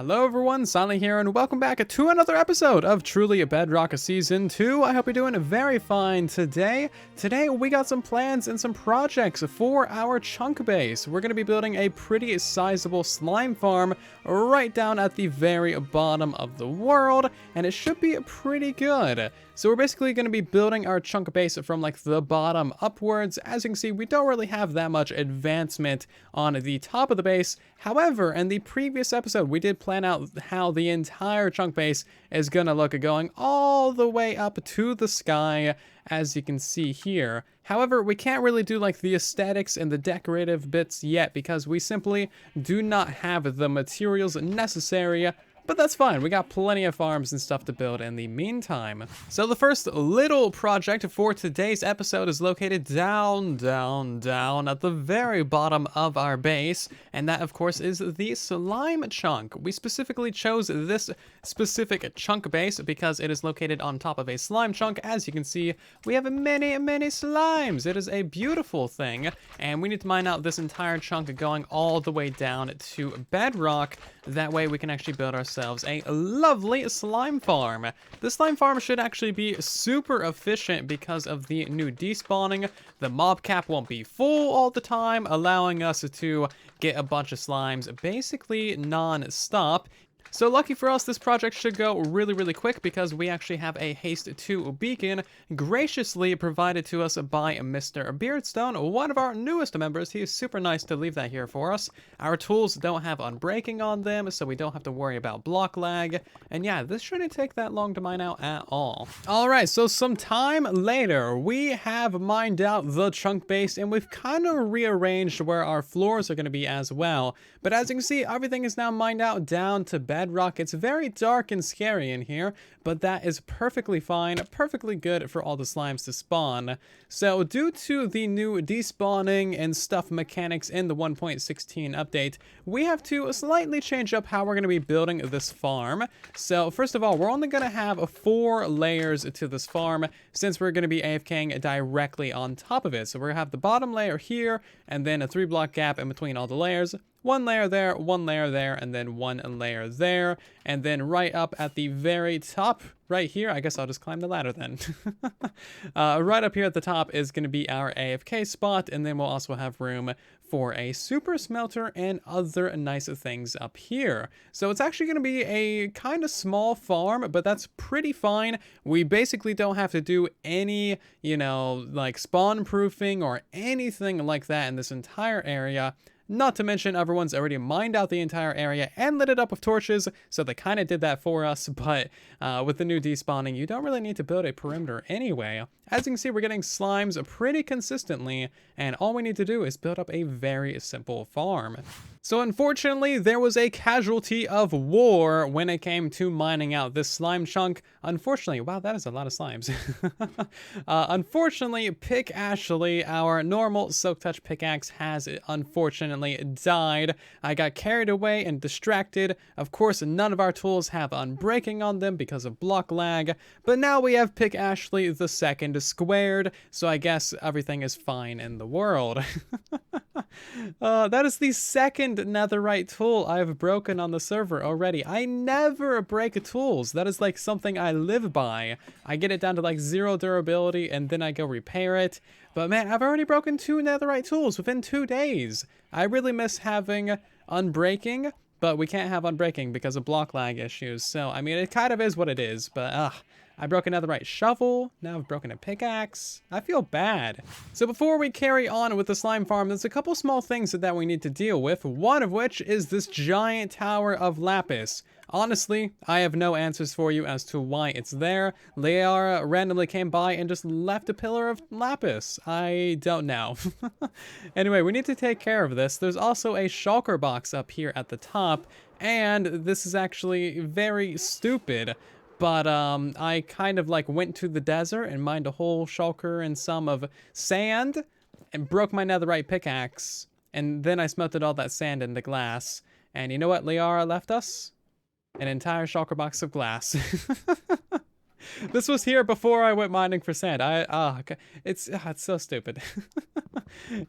Hello everyone, Silent here, and welcome back to another episode of Truly Bedrock Season 2. I hope you're doing very fine today. Today we got some plans and some projects for our chunk base. We're going to be building a pretty sizable slime farm right down at the very bottom of the world, and it should be pretty good. So we're basically going to be building our chunk base from like the bottom upwards. As you can see, we don't really have that much advancement on the top of the base. However, in the previous episode, we did plan out how the entire chunk base is going to look going all the way up to the sky, as you can see here. However, we can't really do like the aesthetics and the decorative bits yet because we simply do not have the materials necessary. But that's fine, we got plenty of farms and stuff to build in the meantime. So the first little project for today's episode is located down at the very bottom of our base. And that, of course, is the slime chunk. We specifically chose this specific chunk base because it is located on top of a slime chunk. As you can see, we have many slimes. It is a beautiful thing. And we need to mine out this entire chunk going all the way down to bedrock. That way we can actually build ourselves a lovely slime farm. The slime farm should actually be super efficient because of the new despawning. The mob cap won't be full all the time, allowing us to get a bunch of slimes basically non-stop. So lucky for us, this project should go really quick because we actually have a haste 2 beacon graciously provided to us by Mr. Beardstone, one of our newest members. He is super nice to leave that here for us. Our tools don't have unbreaking on them, so we don't have to worry about block lag. And yeah, this shouldn't take that long to mine out at all. Alright, so some time later, we have mined out the chunk base and we've kind of rearranged where our floors are going to be as well. But as you can see, everything is now mined out down to bedrock. It's very dark and scary in here, but that is perfectly fine, perfectly good for all the slimes to spawn. So due to the new despawning and stuff mechanics in the 1.16 update, we have to slightly change up how we're going to be building this farm. So first of all, we're only going to have 4 layers to this farm since we're going to be AFKing directly on top of it. So we're going to have the bottom layer here and then a 3-block gap in between all the layers. 1 layer there, 1 layer there, and then 1 layer there. And then right up at the very top, right here, I guess I'll just climb the ladder then. Right up here at the top is going to be our AFK spot, and then we'll also have room for a super smelter and other nice things up here. So it's actually going to be a kind of small farm, but that's pretty fine. We basically don't have to do any, like spawn proofing or anything like that in this entire area. Not to mention, everyone's already mined out the entire area and lit it up with torches, so they kind of did that for us, but with the new despawning, you don't really need to build a perimeter anyway. As you can see, we're getting slimes pretty consistently, and all we need to do is build up a very simple farm. So unfortunately, there was a casualty of war when it came to mining out this slime chunk. Unfortunately, wow, that is a lot of slimes. Unfortunately, Pick Ashley, our normal Silk Touch pickaxe, has unfortunately died. I got carried away and distracted. Of course, none of our tools have unbreaking on them because of block lag, but now we have Pick Ashley the second squared, so I guess everything is fine in the world. That is the second netherite tool I've broken on the server already. I never break tools. That is like something I live by. I get it down to like 0 durability and then I go repair it. But man, I've already broken 2 netherite tools within 2 days. I really miss having unbreaking, but we can't have unbreaking because of block lag issues. So, I mean, it kind of is what it is, but I broke a netherite shovel, now I've broken a pickaxe. I feel bad. So before we carry on with the slime farm, there's a couple small things that we need to deal with, one of which is this giant tower of lapis. Honestly, I have no answers for you as to why it's there. Liara randomly came by and just left a pillar of lapis. I don't know. Anyway, we need to take care of this. There's also a shulker box up here at the top, and this is actually very stupid. But I kind of like went to the desert and mined a whole shulker and some of sand and broke my netherite pickaxe. And then I smelted all that sand into glass. And you know what Liara left us? An entire shulker box of glass. This was here before I went mining for sand. It's so stupid.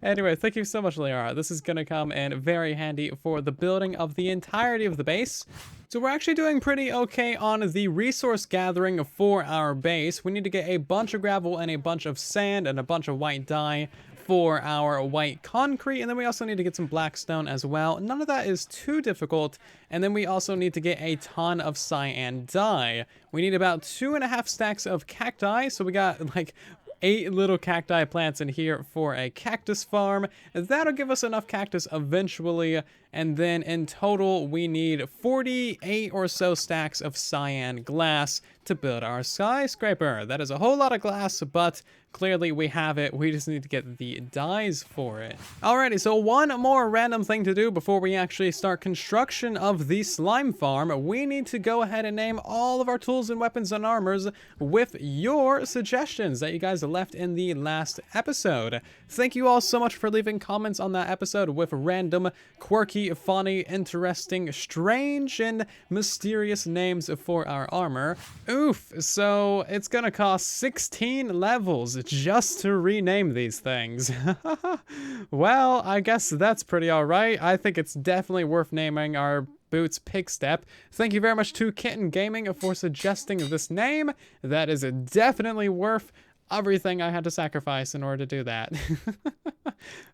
Anyway, thank you so much, Liara. This is gonna come in very handy for the building of the entirety of the base. So we're actually doing pretty okay on the resource gathering for our base. We need to get a bunch of gravel and a bunch of sand and a bunch of white dye for our white concrete, and then we also need to get some black stone as well. None of that is too difficult, and then we also need to get a ton of cyan dye. We need about 2.5 stacks of cacti, so we got like 8 little cacti plants in here for a cactus farm. That'll give us enough cactus eventually, and then in total we need 48 or so stacks of cyan glass to build our skyscraper. That is a whole lot of glass, but clearly we have it. We just need to get the dyes for it. Alrighty, so one more random thing to do before we actually start construction of the slime farm. We need to go ahead and name all of our tools and weapons and armors with your suggestions that you guys left in the last episode. Thank you all so much for leaving comments on that episode with random, quirky, funny, interesting, strange, and mysterious names for our armor. Oof, so it's gonna cost 16 levels just to rename these things. Well, I guess that's pretty alright. I think it's definitely worth naming our boots Pigstep. Thank you very much to Kitten Gaming for suggesting this name. That is definitely worth everything I had to sacrifice in order to do that.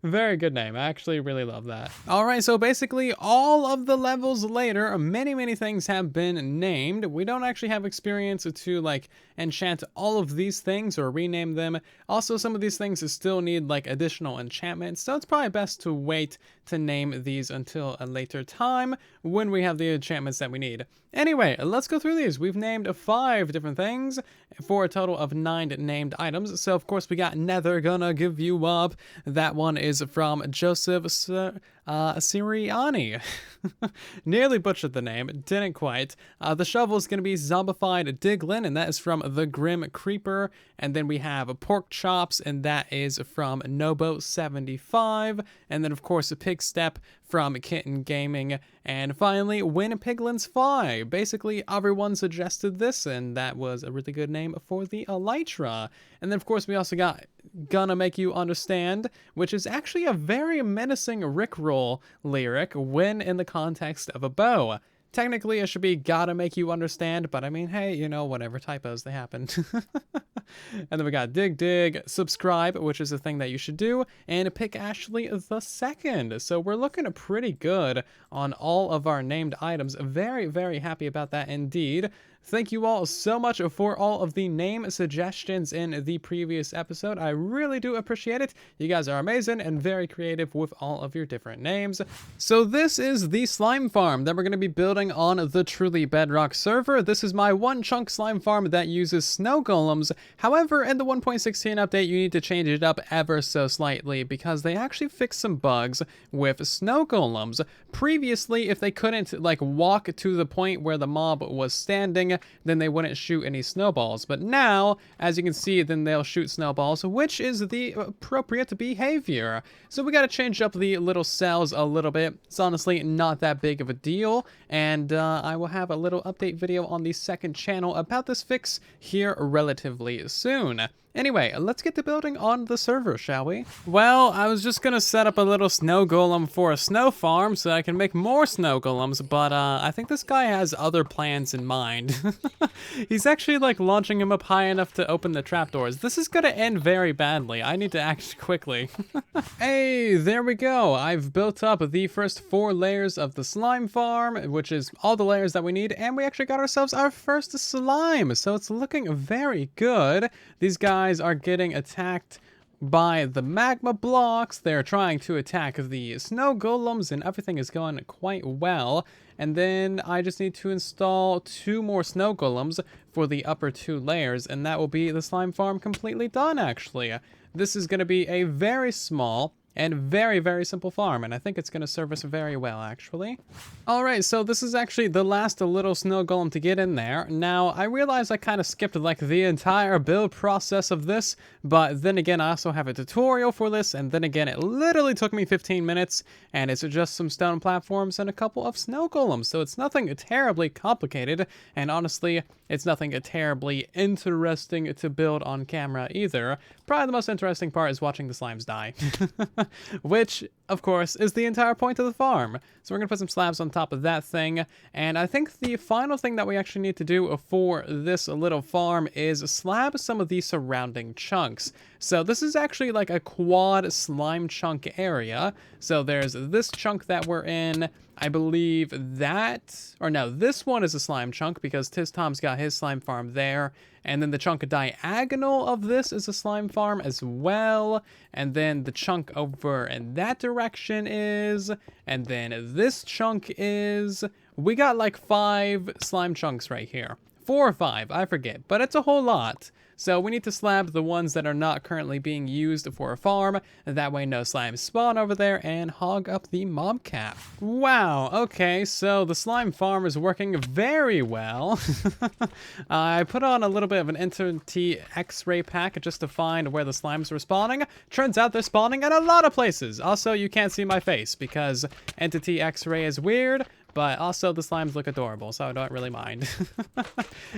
Very good name. I actually really love that. Alright, so basically all of the levels later, many things have been named. We don't actually have experience to like enchant all of these things or rename them. Also, some of these things still need like additional enchantments, so it's probably best to wait to name these until a later time when we have the enchantments that we need. Anyway, let's go through these. We've named 5 different things for a total of 9 named items. So of course we got Never Gonna Give You Up. That one is from Joseph Siriani. Nearly butchered the name, didn't quite. The shovel is going to be Zombified Diglin, and that is from The Grim Creeper. And then we have Pork Chops, and that is from Nobo75. And then of course a Pig Step from Kitten Gaming. And finally, When Piglins Fly. Basically, everyone suggested this, and that was a really good name for the Elytra. And then of course we also got Gonna Make You Understand, which is actually a very menacing Rickroll lyric when in the context of a bow. Technically, it should be Gotta Make You Understand, but I mean, hey, you know, whatever, typos, they happen. And then we got Dig, Subscribe, which is a thing that you should do, and Pick Ashley the Second. So we're looking pretty good on all of our named items. Very happy about that indeed. Thank you all so much for all of the name suggestions in the previous episode. I really do appreciate it. You guys are amazing and very creative with all of your different names. So this is the slime farm that we're going to be building on the Truly Bedrock server. This is my one chunk slime farm that uses snow golems. However, in the 1.16 update, you need to change it up ever so slightly because they actually fixed some bugs with snow golems. Previously, if they couldn't like walk to the point where the mob was standing, then they wouldn't shoot any snowballs. But now, as you can see, then they'll shoot snowballs, which is the appropriate behavior. So we got to change up the little cells a little bit. It's honestly not that big of a deal, and I will have a little update video on the second channel about this fix here relatively soon. Anyway, let's get to building on the server, shall we? Well, I was just gonna set up a little snow golem for a snow farm so I can make more snow golems, but I think this guy has other plans in mind. He's actually like launching him up high enough to open the trapdoors. This is gonna end very badly. I need to act quickly. Hey, there we go. I've built up the first 4 layers of the slime farm, which is all the layers that we need, and we actually got ourselves our first slime, so it's looking very good. These guys are getting attacked by the magma blocks. They're trying to attack the snow golems, and everything is going quite well. And then I just need to install 2 more snow golems for the upper 2 layers, and that will be the slime farm completely done, actually. This is going to be a very small and very, very simple farm, and I think it's going to serve us very well, actually. All right, so this is actually the last little snow golem to get in there. Now, I realize I kind of skipped like the entire build process of this, but then again, I also have a tutorial for this, and then again, it literally took me 15 minutes, and it's just some stone platforms and a couple of snow golems, so it's nothing terribly complicated, and honestly, it's nothing terribly interesting to build on camera either. Probably the most interesting part is watching the slimes die, which, of course, is the entire point of the farm. So we're going to put some slabs on top of that thing, and I think the final thing that we actually need to do for this little farm is slab some of the surrounding chunks. So this is actually like a quad slime chunk area. So there's this chunk that we're in. I believe that, or no, this one is a slime chunk because Tom's got his slime farm there. And then the chunk diagonal of this is a slime farm as well. And then the chunk over in that direction is, and then this chunk is, we got like 5 slime chunks right here. 4 or 5, I forget, but it's a whole lot. So we need to slab the ones that are not currently being used for a farm. That way no slimes spawn over there and hog up the mob cap. Wow, okay, so the slime farm is working very well. I put on a little bit of an entity X-ray pack just to find where the slimes were spawning. Turns out they're spawning in a lot of places. Also, you can't see my face because entity X-ray is weird. But also the slimes look adorable, so I don't really mind.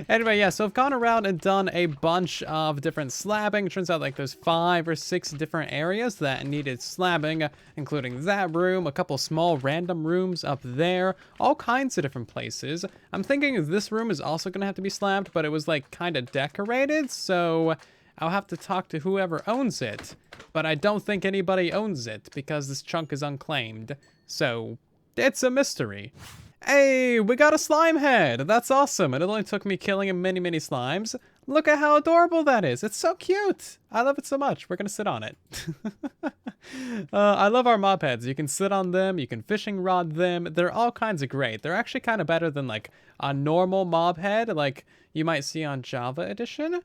Anyway, yeah, so I've gone around and done a bunch of different slabbing. Turns out like there's 5 or 6 different areas that needed slabbing, including that room, a couple small random rooms up there, all kinds of different places. I'm thinking this room is also going to have to be slabbed, but it was like kind of decorated, so I'll have to talk to whoever owns it. But I don't think anybody owns it because this chunk is unclaimed, so it's a mystery. Hey, we got a slime head. That's awesome. It only took me killing many, many slimes. Look at how adorable that is. It's so cute. I love it so much. We're going to sit on it. I love our mob heads. You can sit on them. You can fishing rod them. They're all kinds of great. They're actually kind of better than like a normal mob head like you might see on Java Edition.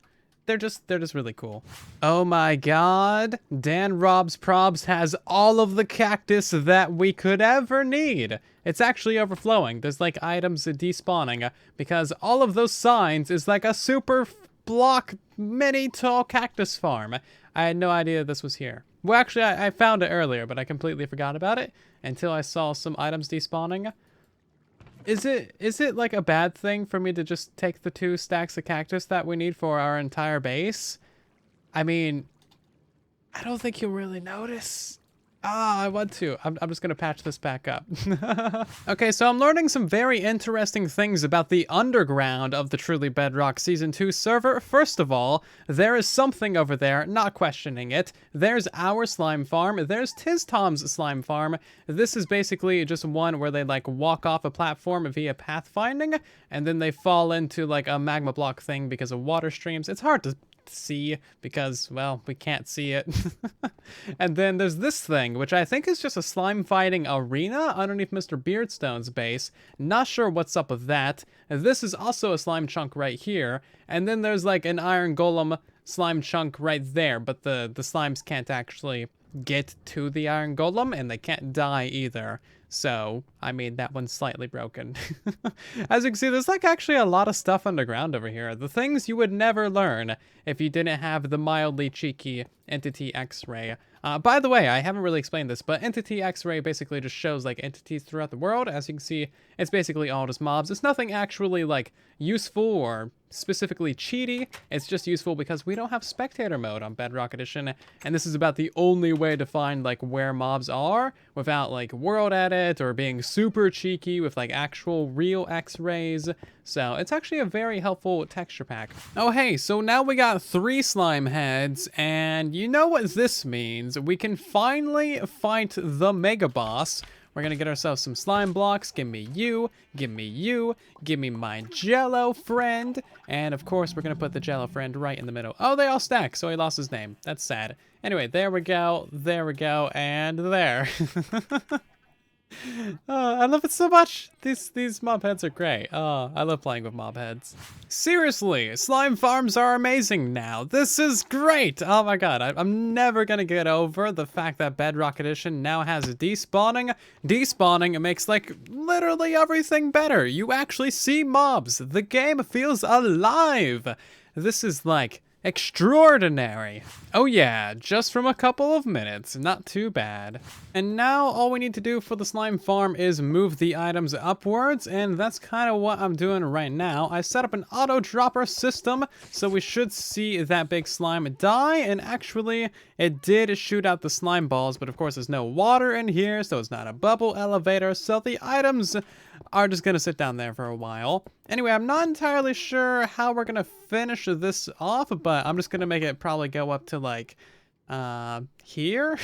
They're just really cool. Oh my god. Dan Rob's Probs has all of the cactus that we could ever need. It's actually overflowing. There's like items despawning because all of those signs is like a super block mini tall cactus farm. I had no idea this was here. Well, actually, I found it earlier, but I completely forgot about it until I saw some items despawning. Is it like a bad thing for me to just take the 2 stacks of cactus that we need for our entire base? I mean, I don't think you'll really notice. I want to. I'm just going to patch this back up. Okay, so I'm learning some very interesting things about the underground of the Truly Bedrock Season 2 server. First of all, there is something over there, not questioning it. There's our slime farm. There's Tom's slime farm. This is basically just one where they like walk off a platform via pathfinding, and then they fall into like a magma block thing because of water streams. It's hard to see because, well, we can't see it. And then there's this thing, which I think is just a slime fighting arena underneath Mr. Beardstone's base. Not sure what's up with that. This is also a slime chunk right here. And then there's like an iron golem slime chunk right there, but the slimes can't actually get to the iron golem and they can't die either. So, I mean, that one's slightly broken. As you can see, there's like actually a lot of stuff underground over here. The things you would never learn if you didn't have the mildly cheeky Entity X-Ray. By the way, I haven't really explained this, but Entity X-Ray basically just shows like entities throughout the world. As you can see, it's basically all just mobs. It's nothing actually like useful or specifically cheaty. It's just useful because we don't have spectator mode on Bedrock Edition, and this is about the only way to find like where mobs are without like world edit or being super cheeky with like actual real X-rays. So it's actually a very helpful texture pack. Oh hey, so now we got 3 slime heads, and you know what this means. We can finally fight the mega boss. We're gonna get ourselves some slime blocks. Give me you, give me you, give me my jello friend. And of course, we're gonna put the jello friend right in the middle. Oh, they all stack, so he lost his name. That's sad. Anyway, there we go, and there. I love it so much. These mob heads are great. I love playing with mob heads. Seriously, slime farms are amazing now. This is great. Oh my god, I'm never gonna get over the fact that Bedrock Edition now has despawning. Despawning makes like literally everything better. You actually see mobs. The game feels alive. This is like extraordinary. Oh yeah, just from a couple of minutes, not too bad. And now all we need to do for the slime farm is move the items upwards, and that's kind of what I'm doing right now. I set up an auto dropper system, so we should see that big slime die, and actually it did shoot out the slime balls, but of course there's no water in here, so it's not a bubble elevator, so the items are just gonna sit down there for a while. Anyway, I'm not entirely sure how we're gonna finish this off, but I'm just gonna make it probably go up to like here.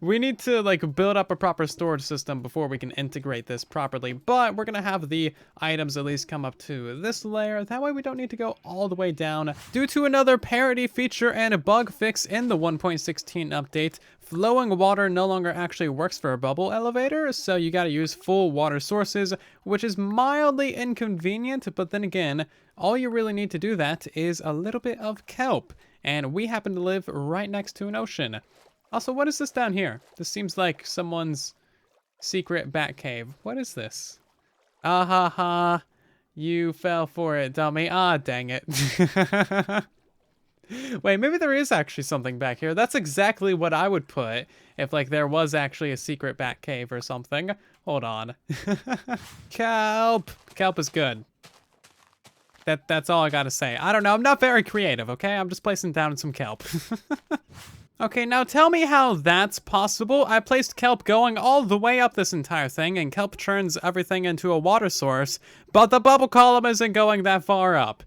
We need to like build up a proper storage system before we can integrate this properly, but we're gonna have the items at least come up to this layer. That way we don't need to go all the way down. Due to another parity feature and a bug fix in the 1.16 update, flowing water no longer actually works for a bubble elevator, so you gotta use full water sources, which is mildly inconvenient, but then again, all you really need to do that is a little bit of kelp. And we happen to live right next to an ocean. Also, what is this down here? This seems like someone's secret bat cave. What is this? Ah ha ha. You fell for it, dummy. Ah, dang it. Wait, maybe there is actually something back here. That's exactly what I would put if like there was actually a secret bat cave or something. Hold on. Kelp. Kelp is good. That's all I gotta say. I don't know, I'm not very creative, okay? I'm just placing down some kelp. Okay, now tell me how that's possible. I placed kelp going all the way up this entire thing, and kelp turns everything into a water source, but the bubble column isn't going that far up.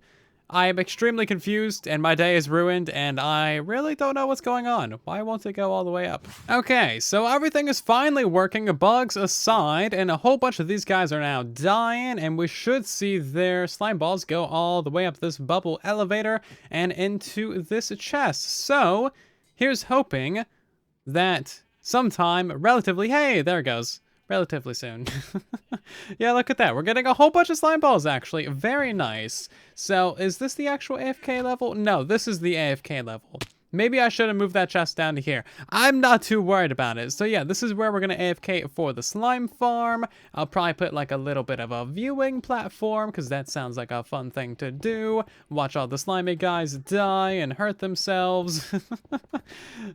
I am extremely confused, and my day is ruined, and I really don't know what's going on. Why won't it go all the way up? Okay, so everything is finally working, bugs aside, and a whole bunch of these guys are now dying, and we should see their slime balls go all the way up this bubble elevator and into this chest. So, here's hoping that sometime relatively, hey, there it goes. Relatively soon. Yeah, look at that. We're getting a whole bunch of slime balls, actually. Very nice. So, is this the actual AFK level? No, this is the AFK level. Maybe I should have moved that chest down to here. I'm not too worried about it. So yeah, this is where we're going to AFK for the slime farm. I'll probably put like a little bit of a viewing platform because that sounds like a fun thing to do. Watch all the slimy guys die and hurt themselves.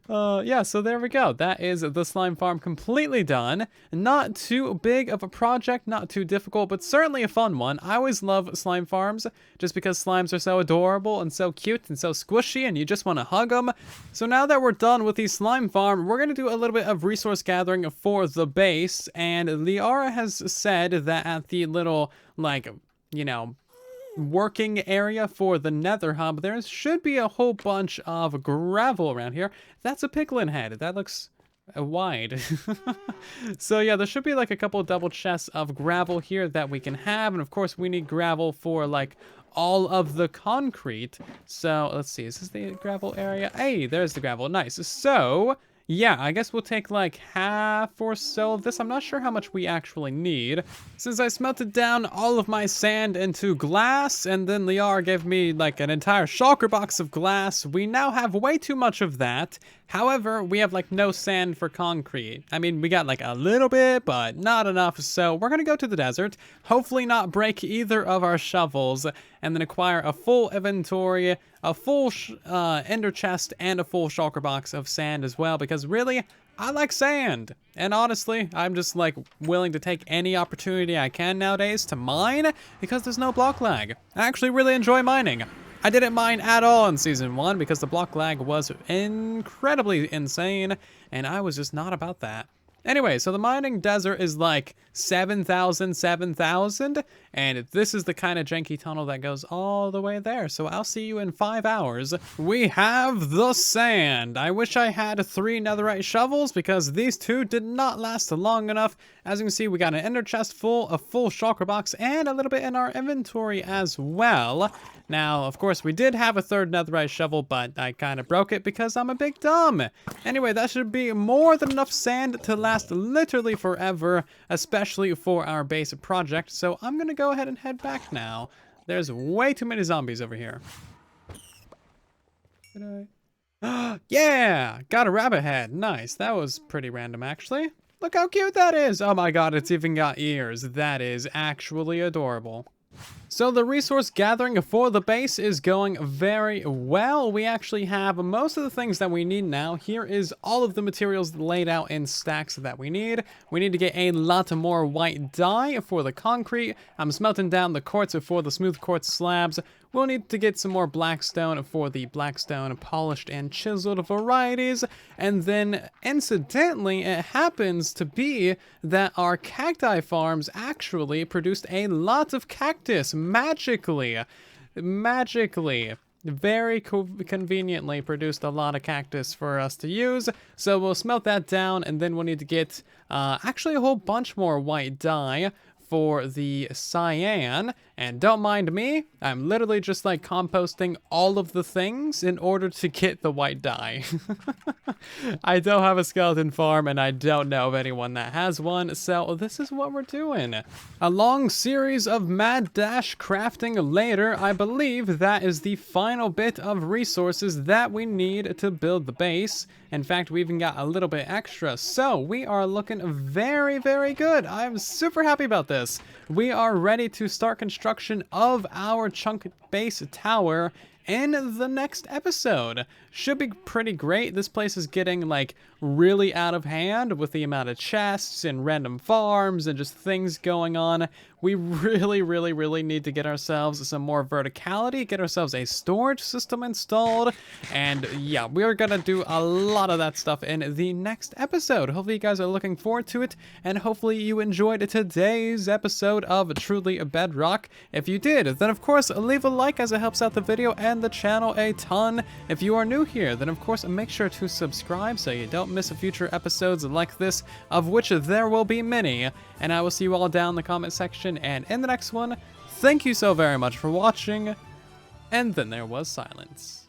Yeah, so there we go. That is the slime farm completely done. Not too big of a project, not too difficult, but certainly a fun one. I always love slime farms just because slimes are so adorable and so cute and so squishy and you just want to hug them. So now that we're done with the slime farm, we're going to do a little bit of resource gathering for the base, and Liara has said that at the little, like, you know, working area for the nether hub, there should be a whole bunch of gravel around here. That's a piglin head. That looks wide. So yeah, there should be like a couple double chests of gravel here that we can have, and of course we need gravel for like all of the concrete. So let's see, is this the gravel area? Hey, there's the gravel. Nice. So yeah, I guess we'll take like half or so of this. I'm not sure how much we actually need. Since I smelted down all of my sand into glass, and then Liara gave me like an entire shulker box of glass, we now have way too much of that. However, we have like no sand for concrete. I mean, we got like a little bit, but not enough. So we're gonna go to the desert, hopefully not break either of our shovels, and then acquire a full inventory, a full ender chest, and a full shulker box of sand as well, because really, I like sand. And honestly, I'm just like willing to take any opportunity I can nowadays to mine because there's no block lag. I actually really enjoy mining. I didn't mine at all in Season 1 because the block lag was incredibly insane, and I was just not about that. Anyway, so the mining desert is like 7,000, and this is the kind of janky tunnel that goes all the way there. So I'll see you in 5 hours. We have the sand. I wish I had 3 netherite shovels because these 2 did not last long enough. As you can see, we got an ender chest full, a full shulker box, and a little bit in our inventory as well. Now, of course, we did have a 3rd netherite shovel, but I kind of broke it because I'm a big dumb. Anyway, that should be more than enough sand to last last literally forever, especially for our base project. So I'm gonna go ahead and head back now. There's way too many zombies over here. Yeah, got a rabbit head. Nice. That was pretty random, actually. Look how cute that is. Oh my god, it's even got ears. That is actually adorable. So the resource gathering for the base is going very well. We actually have most of the things that we need now. Here is all of the materials laid out in stacks that we need. We need to get a lot more white dye for the concrete. I'm smelting down the quartz for the smooth quartz slabs. We'll need to get some more blackstone for the blackstone polished and chiseled varieties. And then, incidentally, it happens to be that our cacti farms actually produced a lot of cactus magically. Very conveniently produced a lot of cactus for us to use. So we'll smelt that down, and then we'll need to get actually a whole bunch more white dye for the cyan. And don't mind me, I'm literally just like composting all of the things in order to get the white dye. I don't have a skeleton farm and I don't know of anyone that has one, so this is what we're doing. A long series of mad dash crafting later, I believe that is the final bit of resources that we need to build the base. In fact, we even got a little bit extra, so we are looking very, very good. I'm super happy about this. We are ready to start construction of our chunk base tower in the next episode. Should be pretty great. This place is getting like really out of hand with the amount of chests and random farms and just things going on. We really need to get ourselves some more verticality, get ourselves a storage system installed, and yeah, we're gonna do a lot of that stuff in the next episode. Hopefully you guys are looking forward to it, and hopefully you enjoyed today's episode of Truly Bedrock. If you did, then of course leave a like as it helps out the video and the channel a ton. If you are new here, then of course make sure to subscribe so you don't miss future episodes like this, of which there will be many, and I will see you all down in the comment section and in the next one. Thank you so very much for watching, and then there was silence.